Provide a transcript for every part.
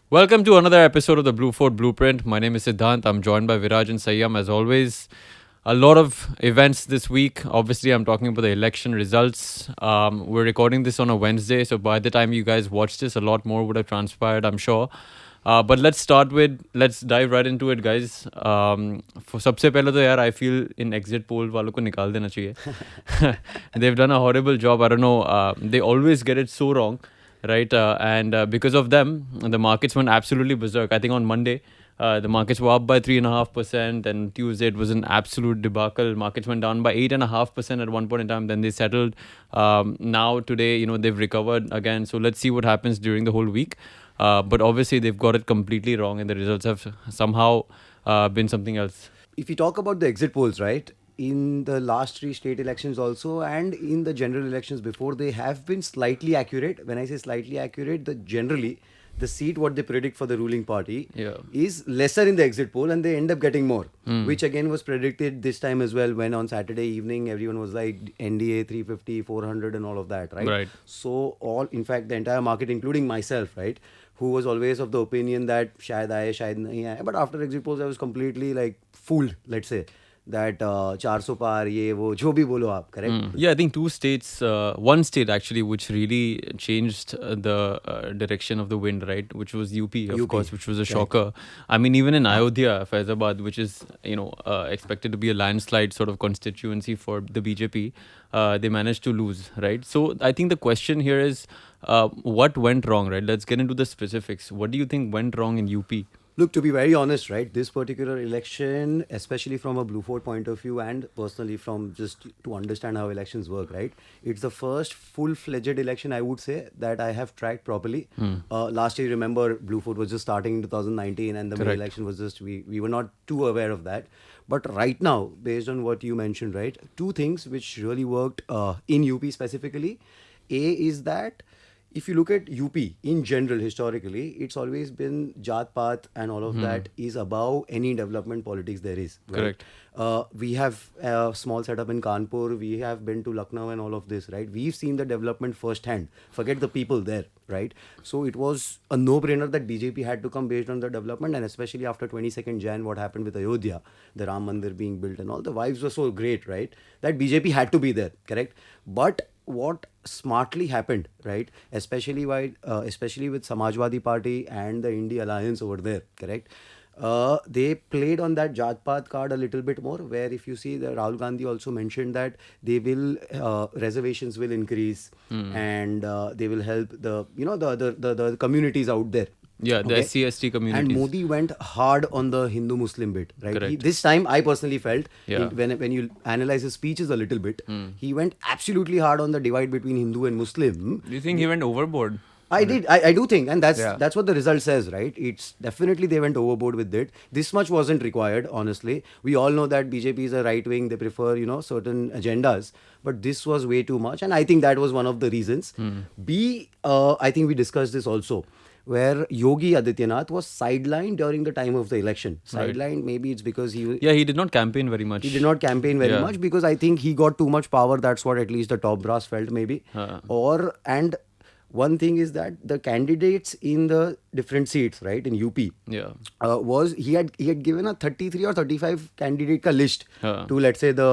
Welcome to another episode of the Blue Fort Blueprint. My name is Siddhant. I'm joined by Viraj and Sayyam as always. A lot of events this week. Obviously, I'm talking about the election results. We're recording this on a Wednesday, so by the time you guys watch this, a lot more would have transpired, I'm sure. But let's dive right into it, guys. For सबसे पहले तो यार, I feel in exit poll वालों को निकाल देना चाहिए. They've done a horrible job. I don't know. They always get it so wrong, right? And because of them, the markets went absolutely berserk. I think on Monday, the markets were up by 3.5%, and Tuesday it was an absolute debacle. Markets went down by 8.5% at one point in time. Then they settled. Now today, they've recovered again. So let's see what happens during the whole week. But obviously they've got it completely wrong, and the results have somehow been something else. If you talk about the exit polls, right, in the last three state elections also and in the general elections before, they have been slightly accurate. When I say slightly accurate, generally the seat what they predict for the ruling party Yeah. is lesser in the exit poll, and they end up getting more, which again was predicted this time as well, when on Saturday evening everyone was like NDA 350, 400 and all of that, right? Right. So in fact, the entire market, including myself, right, who was always of the opinion that शायद आए शायद नहीं आए, but after exit polls I was completely like fooled, let's say, that 400 पार ये वो जो भी बोलो आप, correct? Yeah, I think two states, one state actually, which really changed the direction of the wind, right? Which was UP, of UP, course, which was a right. shocker. I mean, even in Ayodhya, Faizabad, which is, expected to be a landslide sort of constituency for the BJP, they managed to lose, right? So I think the question here is, what went wrong, right? Let's get into the specifics. What do you think went wrong in UP? Look, to be very honest, right, this particular election, especially from a Blue Fort point of view and personally from just to understand how elections work, right, it's the first full-fledged election, I would say, that I have tracked properly. Last year, remember, Blue Fort was just starting in 2019 and the May Correct. election was just, we were not too aware of that. But right now, based on what you mentioned, right, two things which really worked in UP specifically. A is that if you look at UP in general, historically, it's always been Jat Path and all of that is above any development politics there is. Right? Correct. We have a small setup in Kanpur. We have been to Lucknow and all of this, right? We've seen the development firsthand. Forget the people there, right? So it was a no-brainer that BJP had to come based on the development, and especially after 22nd Jan, what happened with Ayodhya, the Ram Mandir being built and all, the vibes were so great, right? That BJP had to be there, correct? But what smartly happened, right? Especially especially with Samajwadi Party and the Indie Alliance over there, correct? They played on that Jat Path card a little bit more. Where if you see, the Rahul Gandhi also mentioned that they will reservations will increase and they will help the communities out there. Yeah, the Okay. SC/ST And communities. Modi went hard on the Hindu-Muslim bit, right? Correct. This time, I personally felt, Yeah. when you analyze his speeches a little bit, he went absolutely hard on the divide between Hindu and Muslim. Do you think he went overboard? I do think, and Yeah. that's what the result says, right? It's definitely they went overboard with it. This much wasn't required, honestly. We all know that BJP is a right wing; they prefer certain agendas, but this was way too much, and I think that was one of the reasons. B, I think we discussed this also, where Yogi Adityanath was sidelined during the time of the election. Right. Sidelined, maybe it's because Yeah, he did not campaign very much. he did not campaign very Yeah. much because I think he got too much power. That's what at least the top brass felt, maybe. And one thing is that the candidates in the different seats, right, in UP, Yeah. was he had given a 33 or 35 candidate ka list Huh. to, let's say, the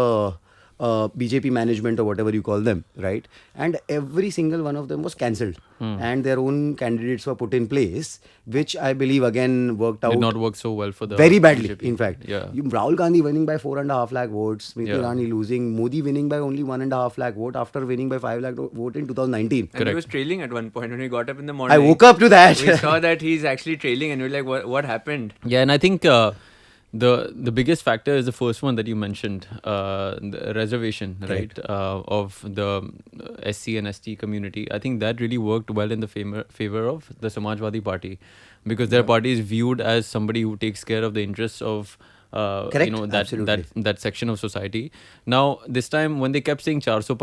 BJP management or whatever you call them, right? And every single one of them was cancelled, and their own candidates were put in place, which I believe again worked out Did not work so well for the very badly. BJP. In fact, Yeah. Rahul Gandhi winning by 4.5 lakh votes, Smriti Yeah. Irani losing, Modi winning by only 1.5 lakh vote after winning by 5 lakh vote in 2019. And he Correct. was trailing at one point when we got up in the morning. I woke up to that. We saw that he's actually trailing, and we were like, "What happened?" Yeah, and I think the biggest factor is the first one that you mentioned, the reservation, right, of the SC and ST community. I think that really worked well in the favor of the Samajwadi Party, because their party is viewed as somebody who takes care of the interests of Correct, that section of society. Now, this time when they kept saying 400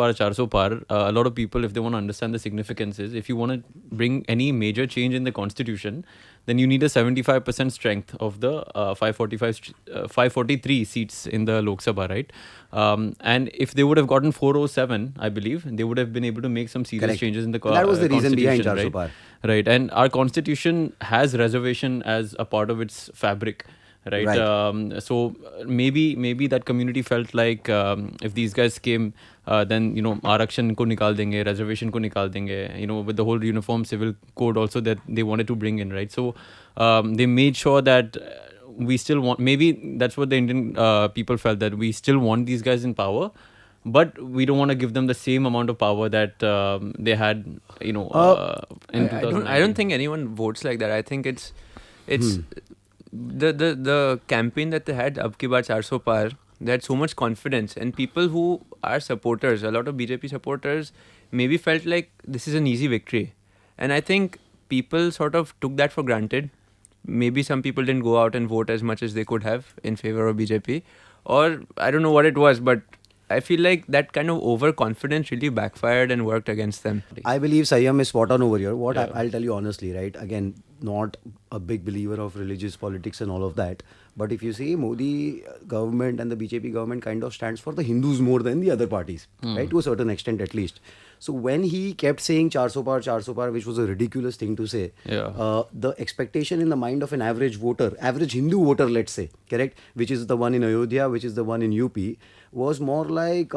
par, a lot of people, if they want to understand the significance, is if you want to bring any major change in the constitution, then you need a 75% strength of the 543 seats in the Lok Sabha, right? And if they would have gotten 407, I believe, they would have been able to make some serious Correct. changes in the And that was the reason behind constitution, 400 par. right? And our constitution has reservation as a part of its fabric. Right. Right. So maybe that community felt like if these guys came, then Arakshan ko nikal denge, reservation ko nikal denge. With the whole uniform civil code also that they wanted to bring in, right? So they made sure that we still want. Maybe that's what the Indian people felt, that we still want these guys in power, but we don't want to give them the same amount of power that they had. In 2019. I don't think anyone votes like that. I think it's the campaign that they had, Ab Ki Baar 400 Par, they had so much confidence, and people who are supporters, a lot of BJP supporters, maybe felt like this is an easy victory. And I think people sort of took that for granted. Maybe some people didn't go out and vote as much as they could have in favor of BJP. Or I don't know what it was, but I feel like that kind of overconfidence really backfired and worked against them. I believe Sayyam is spot on over here. I'll tell you honestly, right? Again, not a big believer of religious politics and all of that. But if you see, Modi government and the BJP government kind of stands for the Hindus more than the other parties, right? To a certain extent at least. So when he kept saying 400 par, which was a ridiculous thing to say, the expectation in the mind of an average voter, average Hindu voter, let's say, correct, which is the one in Ayodhya, which is the one in UP, was more like,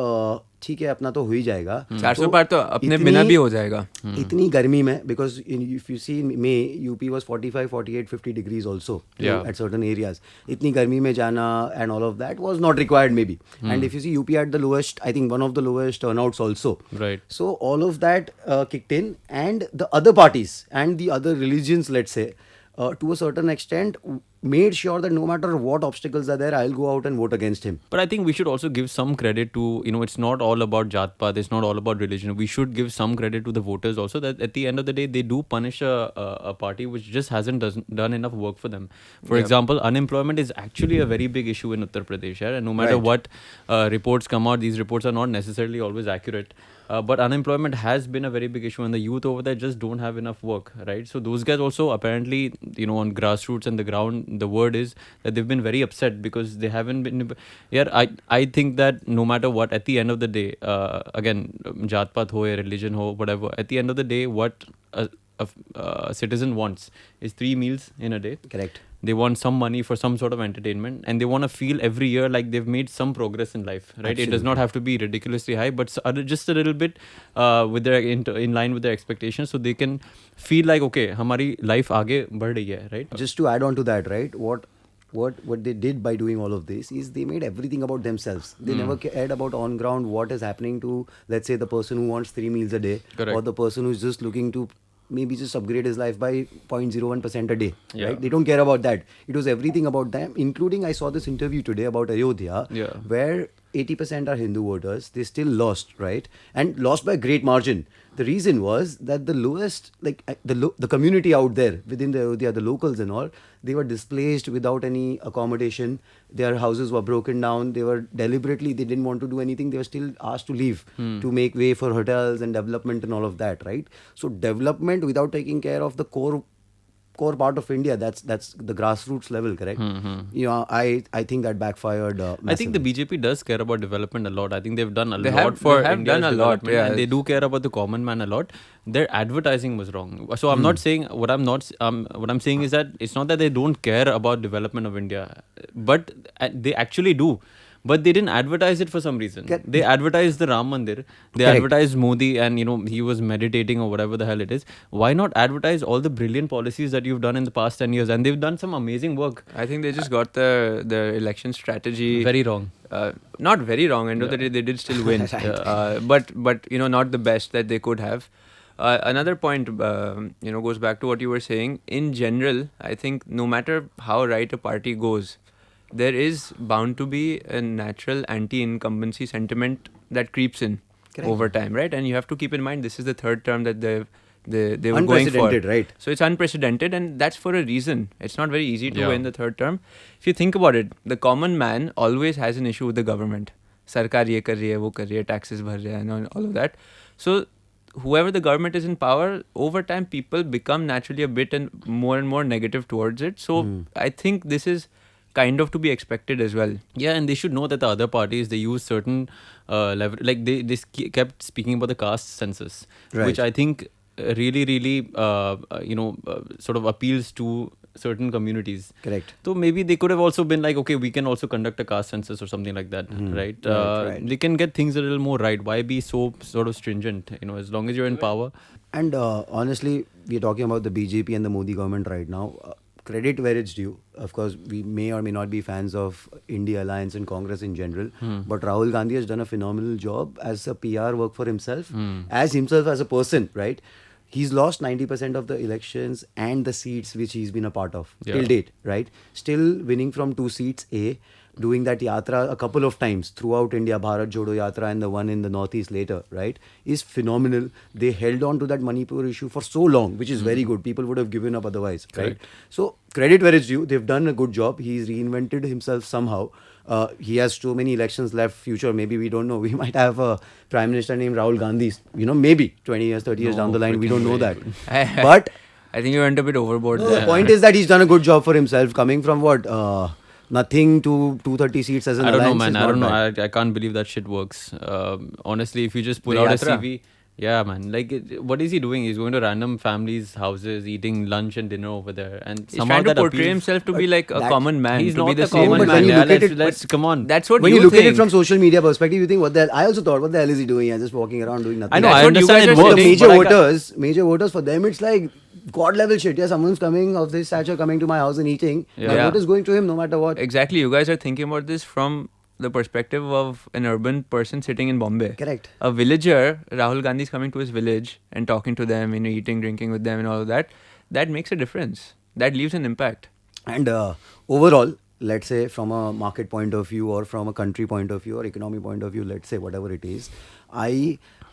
ठीक है अपना तो हो ही जाएगा 400 पार तो अपने बिना भी हो जाएगा इतनी गर्मी में because if you see in May UP was 45 48 50 degrees also at certain areas इतनी गर्मी में जाना and all of that was not required maybe and if you see UP had the lowest, I think one of the lowest turnouts also, right? So all of that kicked in, and the other parties and the other religions, let's say, to a certain extent made sure that no matter what obstacles are there, I'll go out and vote against him. But I think we should also give some credit to, it's not all about Jat Path, it's not all about religion. We should give some credit to the voters also, that at the end of the day, they do punish a party which just hasn't done enough work for them. For example, unemployment is actually a very big issue in Uttar Pradesh. And no matter what reports come out, these reports are not necessarily always accurate. But unemployment has been a very big issue, and the youth over there just don't have enough work, right? So those guys also apparently, on grassroots and the ground, the word is that they've been very upset because they haven't been. I think that no matter what, at the end of the day, again, Jat Path ho, religion ho, whatever, at the end of the day, what a citizen wants is 3 meals in a day. Correct. They want some money for some sort of entertainment, and they want to feel every year like they've made some progress in life, right? Absolutely. It does not have to be ridiculously high, but just a little bit with their in line with their expectations, so they can feel like, okay, hamari life aage बढ़ रही है, right? Just to add on to that, right? What they did by doing all of this is they made everything about themselves. They never cared about on ground what is happening to, let's say, the person who wants 3 meals a day, Correct. or the person who's just looking to maybe just upgrade his life by 0.01% a day, right? They don't care about that. It was everything about them, including I saw this interview today about Ayodhya, where 80% are Hindu voters. They still lost, right? And lost by a great margin. The reason was that the lowest, like the community out there within the Ayodhya, the locals and all, they were displaced without any accommodation. Their houses were broken down. They were deliberately, they didn't want to do anything. They were still asked to leave to make way for hotels and development and all of that, right? So development without taking care of the core part of India, that's the grassroots level, correct? I think that backfired massively. I think the BJP does care about development a lot. I think they've done a They lot have- for they have India's done a lot, development, and they do care about the common man a lot. Their advertising was wrong. So I'm not saying what I'm saying is that it's not that they don't care about development of India, but they actually do. But they didn't advertise it for some reason. They advertised the Ram Mandir. They advertised Modi, and he was meditating or whatever the hell it is. Why not advertise all the brilliant policies that you've done in the past 10 years? And they've done some amazing work. I think they just got the election strategy Very wrong. Not very wrong. End of the day, they did still win. But not the best that they could have. Another point, goes back to what you were saying. In general, I think no matter how right a party goes, there is bound to be a natural anti-incumbency sentiment that creeps in over time, right? And you have to keep in mind, this is the third term that they were going for. Unprecedented, right? So it's unprecedented, and that's for a reason. It's not very easy to Yeah. win the third term. If you think about it, the common man always has an issue with the government. Sarkar ye kar rahi hai, wo kar rahi hai, taxes bhar rahe hai, and all of that. So whoever the government is in power, over time people become naturally a bit and more negative towards it. So I think this is kind of to be expected as well. Yeah, and they should know that the other parties, they use certain like kept speaking about the caste census, Right. which I think really sort of appeals to certain communities. Correct. So maybe they could have also been like, okay, we can also conduct a caste census or something like that, right? Right. They can get things a little more right. Why be so sort of stringent? As long as you're in power. And honestly, we're talking about the BJP and the Modi government right now. Credit where it's due. Of course, we may or may not be fans of India Alliance and Congress in general, but Rahul Gandhi has done a phenomenal job as a PR work for himself, as a person, right? He's lost 90% of the elections and the seats which he's been a part of till date, right? Still winning from 2 seats, doing that yatra a couple of times throughout India, Bharat Jodo Yatra and the one in the Northeast later, right, is phenomenal. They held on to that Manipur issue for so long, which is very good. People would have given up otherwise, right? So credit where it's due. They've done a good job. He's reinvented himself somehow. He has so many elections left. Future, maybe we don't know. We might have a prime minister named Rahul Gandhi. Maybe 20 years, 30 years down the line. We don't know that. But I think you went a bit overboard no, there. the point is that he's done a good job for himself, coming from what nothing to 230 seats as an I don't know, alliance. man. is I don't know. not bad. I can't believe that shit works. Honestly, if you just pull The out yatra. a CV, yeah, man. Like, what is he doing? He's going to random families' houses, eating lunch and dinner over there, and He's somehow trying to that portray appeals. himself to be like a that- common man. He's to not be the the same common but man. when you Yeah, look at let's, it- let's come on. That's what When you you look think. at it from social media perspective, you think what the hell? I also thought, what the hell is he doing? He's just walking around doing nothing. I know. That's I what you understand guys it are For works. the saying, major but I major voters, for them it's like god level shit. Yeah, someone's coming of this stature, coming to my house and eating. My Yeah. vote is going to him no matter what. Exactly. You guys are thinking about this from the perspective of an urban person sitting in Bombay. Correct. A villager, Rahul Gandhi is coming to his village and talking to them, eating, drinking with them and all of that. That makes a difference. That leaves an impact. And overall, let's say from a market point of view or from a country point of view or economy point of view, let's say whatever it is,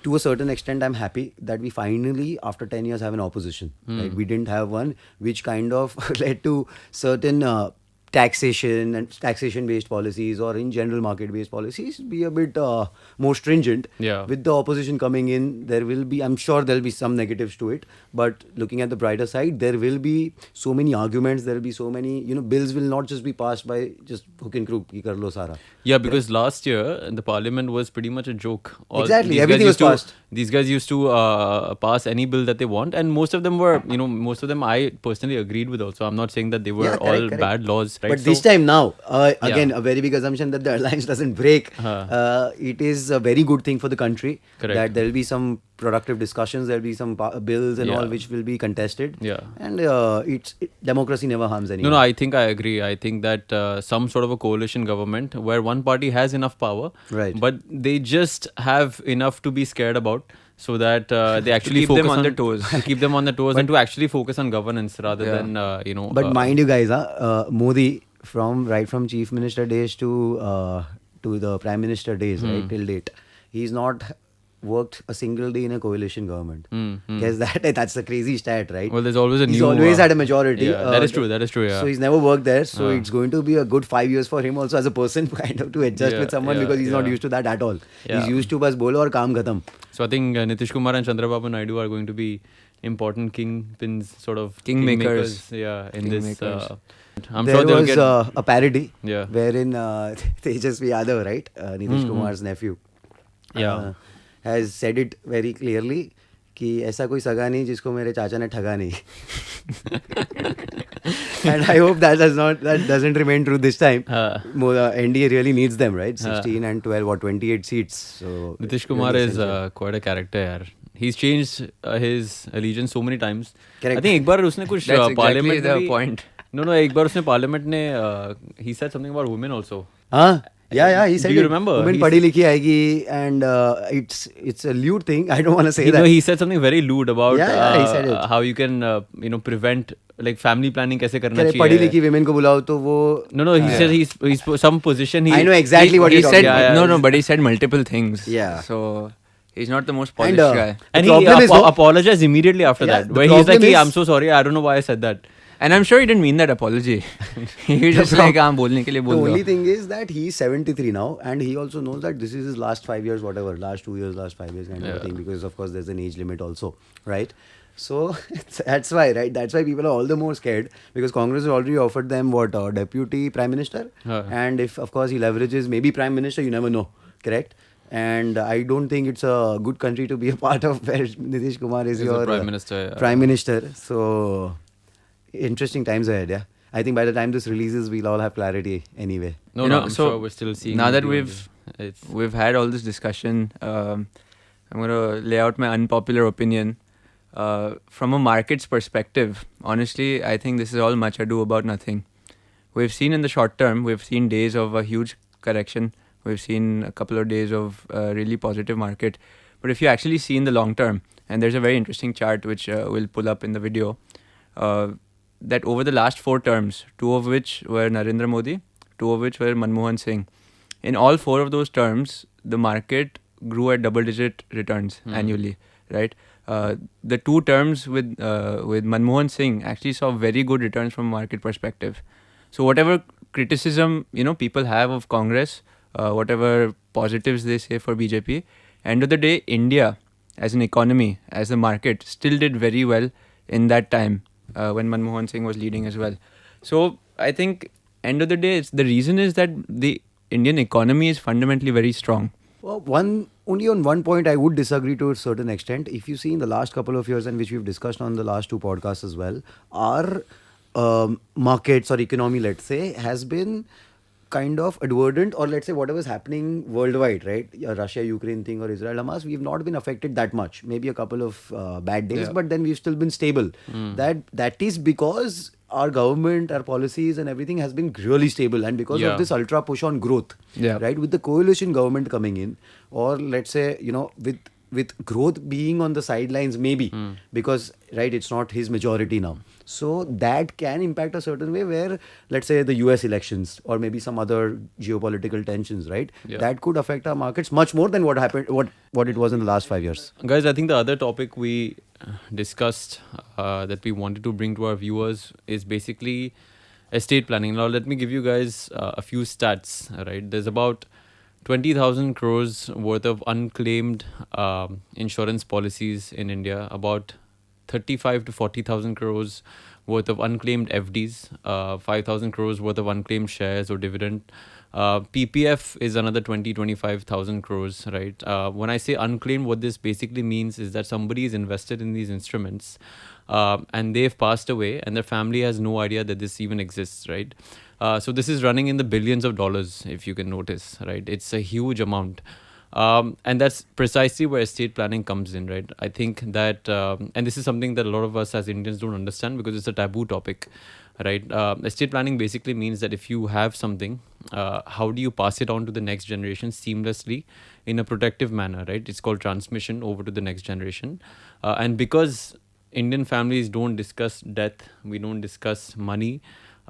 to a certain extent, I'm happy that we finally, after 10 years, have an opposition. Right? We didn't have one, which kind of led to certain taxation and taxation-based policies or in general market-based policies be a bit more stringent. Yeah. With the opposition coming in, I'm sure there'll be some negatives to it. But looking at the brighter side, there will be so many arguments. There will be so many, bills will not just be passed by just hook and crook, ki kar lo sara. Yeah, because last year the parliament was pretty much a joke. Exactly, these guys everything was used to- passed. These guys used to pass any bill that they want, and most of them were, most of them I personally agreed with also. I'm not saying that they were Yeah, correct, all correct. bad laws, right? But this time now, again, Yeah. a very big assumption that the alliance doesn't break. It is a very good thing for the country. Correct. That there will be some productive discussions, there will be some bills and all Yeah. which will be contested. Yeah. And democracy never harms anyone. No, I think I agree. I think that some sort of a coalition government where one party has enough power, Right. but they just have enough to be scared about, so that they actually keep focus them on their toes. to keep them on their toes, and to actually focus on governance rather Yeah. than But mind you guys, Modi from Chief Minister days to the Prime Minister days, right till date, he's not worked a single day in a coalition government. Guess that's a crazy stat, right? Well, there's always a he's new, always had a majority. Yeah, that is true. That is true. Yeah. So he's never worked there. So it's going to be a good 5 years for him also as a person kind of to adjust Yeah, with someone yeah, because he's not yeah. used to that at all. Yeah. He's used to bas bolo aur kaam khatam. So I think Nitish Kumar and Chandrababu Naidu are going to be important kingpins, sort of Kingmakers. Yeah, in this. Kingmakers. I'm There sure they'll was get. a parody Yeah. wherein Tejasvi Yadav, right, Nitish Kumar's nephew, Yeah. has said it very clearly कि ऐसा कोई सगा नहीं जिसको मेरे चाचा ने ठगा नहीं. And I hope that doesn't remain true this time. NDA really needs them, right? 16 and 12 or 28 seats. So Nitish Kumar really is essential. quite a character, yaar. He's changed his allegiance so many times. Correct. I think एक बार उसने कुछ That's exactly parliament the में भी- point. No, एक बार उसने parliament ने he said something about women also. Huh? Yeah, he said Do you it. remember? Women He's- पढ़ी लिखी आएगी and it's a lewd thing. I don't want to say You that. know, he said something very lewd about Yeah, he said it. how you can prevent like family planning कैसे करना कह रहे, चाहिए. पढ़ी लिखी women को बुलाओ तो वो No, he said he's some position. I know exactly what he you're said talking about. Yeah, no, but he said multiple things. Yeah. So He's not the most And, polished guy. And The he problem is, no- apologized immediately after Yeah, that. the Where he's like, problem "Hey, is- I'm so sorry. I don't know why I said that." And I'm sure he didn't mean that apology. He was just like, "हाँ बोलने के लिए The बोल दो." only thing is that he's 73 now, and he also knows that this is his last 5 years, whatever, last 2 years, last 5 years kind of a thing, because of course there's an age limit also, right? So that's why, right? That's why people are all the more scared, because Congress has already offered them what, deputy prime minister, and if of course he leverages maybe prime minister, you never know, correct? And I don't think it's a good country to be a part of where Nitish Kumar is He's the your prime minister, yeah. prime minister. So interesting times ahead, yeah. I think by the time this releases, we'll all have clarity anyway. No, You no, know, I'm so sure we're still seeing. now that movie on we've the- it's we've had all this discussion, I'm gonna lay out my unpopular opinion. From a market's perspective, honestly, I think this is all much ado about nothing. We've seen in the short term, we've seen days of a huge correction. We've seen a couple of days of really positive market. But if you actually see in the long term, and there's a very interesting chart which we'll pull up in the video, that over the last 4 terms, 2 of which were Narendra Modi, 2 of which were Manmohan Singh, in all 4 of those terms, the market grew at double-digit returns annually, right? The 2 terms with Manmohan Singh actually saw very good returns from a market perspective. So whatever criticism people have of Congress, whatever positives they say for BJP, end of the day, India as an economy, as a market, still did very well in that time when Manmohan Singh was leading as well. So I think end of the day, the reason is that the Indian economy is fundamentally very strong. Well, only on one point I would disagree to a certain extent. If you see in the last couple of years, and which we've discussed on the last 2 podcasts as well, our markets or economy, let's say, has been kind of advertent, or let's say whatever is happening worldwide, right? Russia, Ukraine thing, or Israel, Hamas, we've not been affected that much. Maybe a couple of bad days, Yeah. but then we've still been stable. That is because our government, our policies, and everything has been really stable, and because Yeah. of this ultra push on growth, Yeah. right? With the coalition government coming in, or let's say with growth being on the sidelines, maybe because right, it's not his majority now. So that can impact a certain way where, let's say, the US elections or maybe some other geopolitical tensions, right? Yeah. That could affect our markets much more than what happened, what it was in the last 5 years. Guys, I think the other topic we discussed that we wanted to bring to our viewers is basically estate planning. Now, let me give you guys a few stats. Right, there's about 20,000 crores worth of unclaimed insurance policies in India. About 35 to 40,000 crores worth of unclaimed FDs. 5,000 crores worth of unclaimed shares or dividend. PPF is another 25,000 crores, right? When I say unclaimed, what this basically means is that somebody is invested in these instruments and they've passed away and their family has no idea that this even exists, right? So this is running in the billions of dollars, if you can notice, right? It's a huge amount. And that's precisely where estate planning comes in, right? I think that, and this is something that a lot of us as Indians don't understand because it's a taboo topic, right? Estate planning basically means that if you have something, how do you pass it on to the next generation seamlessly in a protective manner, right? It's called transmission over to the next generation. And because Indian families don't discuss death, we don't discuss money,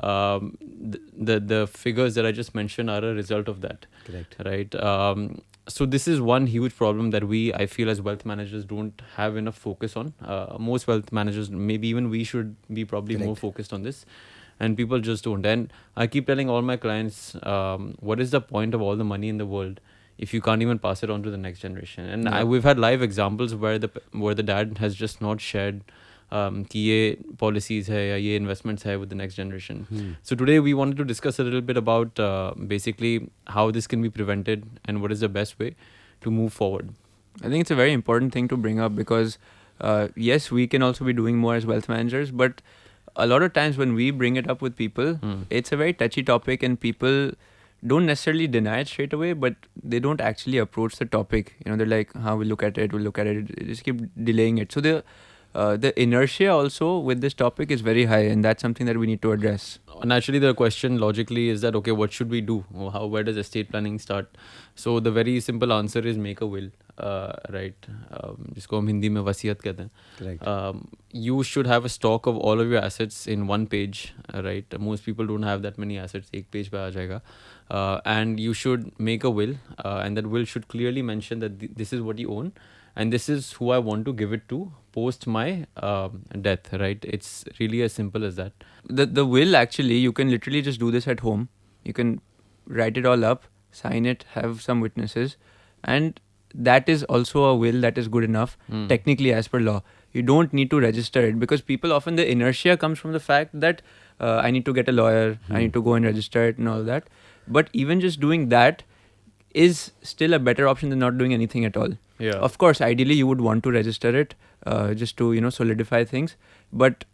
the figures that I just mentioned are a result of that. Correct. Right. So this is one huge problem that I feel as wealth managers don't have enough focus on. Most wealth managers, maybe even we should be probably more Correct. focused on this, and people just don't. And I keep telling all my clients, what is the point of all the money in the world if you can't even pass it on to the next generation? And we've had live examples where the dad has just not shared कि ये policies है या ये investments है with the next generation. So today we wanted to discuss a little bit about basically how this can be prevented and what is the best way to move forward. I think it's a very important thing to bring up because yes, we can also be doing more as wealth managers, but a lot of times when we bring it up with people, it's a very touchy topic and people don't necessarily deny it straight away, but they don't actually approach the topic. They're like, we'll look at it, they just keep delaying it. So the inertia also with this topic is very high, and that's something that we need to address. Naturally, the question logically is that, okay, what should we do? Where does estate planning start? So the very simple answer is make a will, right? जिसको हम हिंदी में वसीयत कहते हैं. Correct. You should have a stock of all of your assets in one page, right? Most people don't have that many assets. एक page पे आ जाएगा. And you should make a will, and that will should clearly mention that this is what you own. and this is who I want to give it to post my death, right? It's really as simple as that. The will, actually, you can literally just do this at home. You can write it all up, sign it, have some witnesses, and that is also a will that is good enough technically as per law. You don't need to register it, because people often, the inertia comes from the fact that I need to get a lawyer, I need to go and register it and all that. But even just doing that is still a better option than not doing anything at all. Yeah. Of course, ideally you would want to register it just to, solidify things, but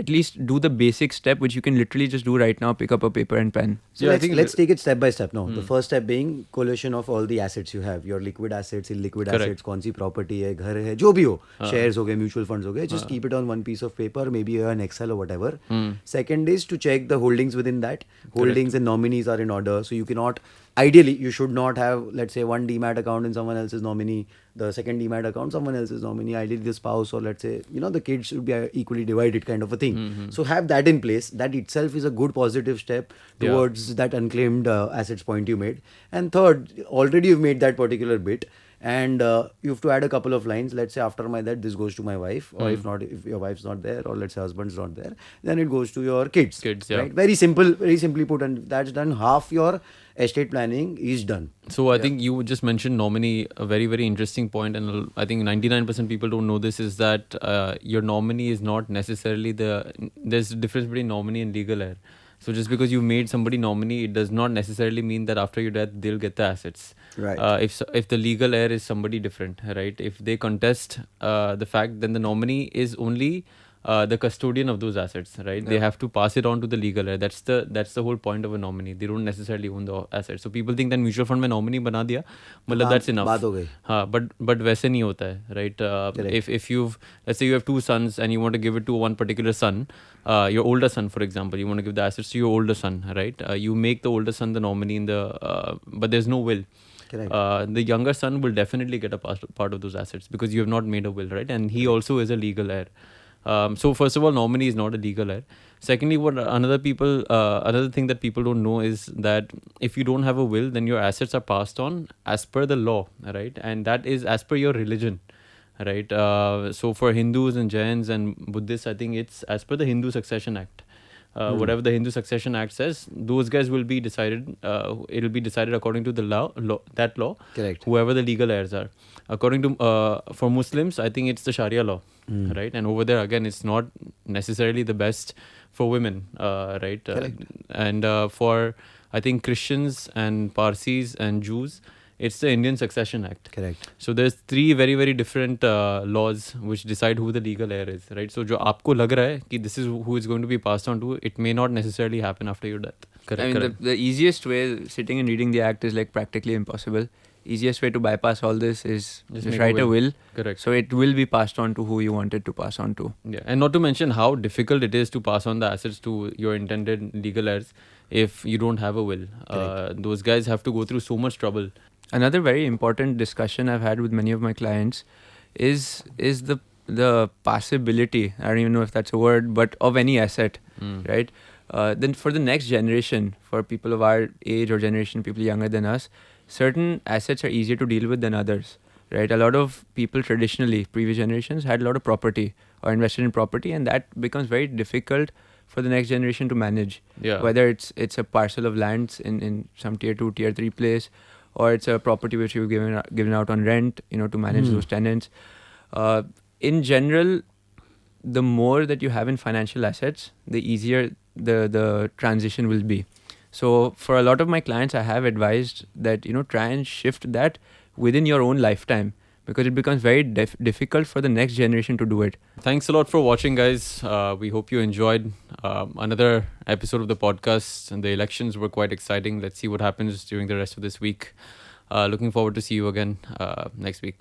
at least do the basic step, which you can literally just do right now. Pick up a paper and pen. So Yeah, I let's, think let's take it step by step now. The first step being collation of all the assets you have, your liquid assets, illiquid Correct. assets, कौन सी property है, घर है, जो भी हो, shares हो गए, mutual funds हो गए, just keep it on one piece of paper, maybe an Excel or whatever. Second is to check the holdings within that. Holdings and nominees are in order, so you cannot. Ideally, you should not have, let's say, one demat account in someone else's nominee, the second demat account someone else's nominee. Ideally, the spouse or let's say, the kids should be equally divided, kind of a thing. So have that in place. That itself is a good positive step towards that unclaimed assets point you made. And third, already you've made that particular bit, and you have to add a couple of lines. Let's say after my death, this goes to my wife, or if not, if your wife's not there, or let's say husband's not there, then it goes to your kids. Yeah. Right? Very simple, very simply put, and that's done. Half your estate planning is done. So I think you just mentioned nominee, a very, very interesting point, and I think 99% people don't know this, is that your nominee is not necessarily there's a difference between nominee and legal heir. So just because you made somebody nominee, it does not necessarily mean that after your death they'll get the assets. Right. If the legal heir is somebody different, right? If they contest the fact, then the nominee is only the custodian of those assets, right? They have to pass it on to the legal heir. That's the whole point of a nominee. They don't necessarily own the assets. So people think that mutual fund में nominee बना दिया, मतलब that's enough. बात हो गई. हाँ, but वैसे नहीं होता है, right? If you've, let's say you have two sons and you want to give it to one particular son, your older son, for example, you want to give the assets to your older son, right? You make the older son the nominee in but there's no will. Correct. The younger son will definitely get a part of those assets because you have not made a will, right? And he also is a legal heir. So first of all, nominee is not a legal heir. Secondly, another thing that people don't know is that if you don't have a will, then your assets are passed on as per the law, right? And that is as per your religion, right? So for Hindus and Jains and Buddhists, I think it's as per the Hindu Succession Act. Whatever the Hindu Succession Act says, those guys will be decided. It'll be decided according to the law. Correct. Whoever the legal heirs are. According to for Muslims, I think it's the Sharia law, right? And over there again, it's not necessarily the best for women, right? Correct. And for I think Christians and Parsis and Jews, it's the Indian Succession Act. Correct. So there's three very, very different laws which decide who the legal heir is, right? So जो आपको लग रहा है कि this is who is going to be passed on to, it may not necessarily happen after your death. Correct. I mean, the easiest way, sitting and reading the act is like practically impossible. Easiest way to bypass all this is just write a will. Correct. So it will be passed on to who you want it to pass on to. Yeah, and not to mention how difficult it is to pass on the assets to your intended legal heirs if you don't have a will. Those guys have to go through so much trouble. Another very important discussion I've had with many of my clients is the passability, I don't even know if that's a word, but of any asset, right? Then for the next generation, for people of our age or generation, people younger than us, certain assets are easier to deal with than others, right? A lot of people traditionally, previous generations, had a lot of property or invested in property, and that becomes very difficult for the next generation to manage. Yeah. Whether it's a parcel of lands in some tier 2, tier 3 place, or it's a property which you've given out on rent, to manage those tenants. In general, the more that you have in financial assets, the easier the transition will be. So for a lot of my clients, I have advised that, try and shift that within your own lifetime, because it becomes very difficult for the next generation to do it. Thanks a lot for watching, guys. We hope you enjoyed another episode of the podcast. And the elections were quite exciting. Let's see what happens during the rest of this week. Looking forward to see you again next week.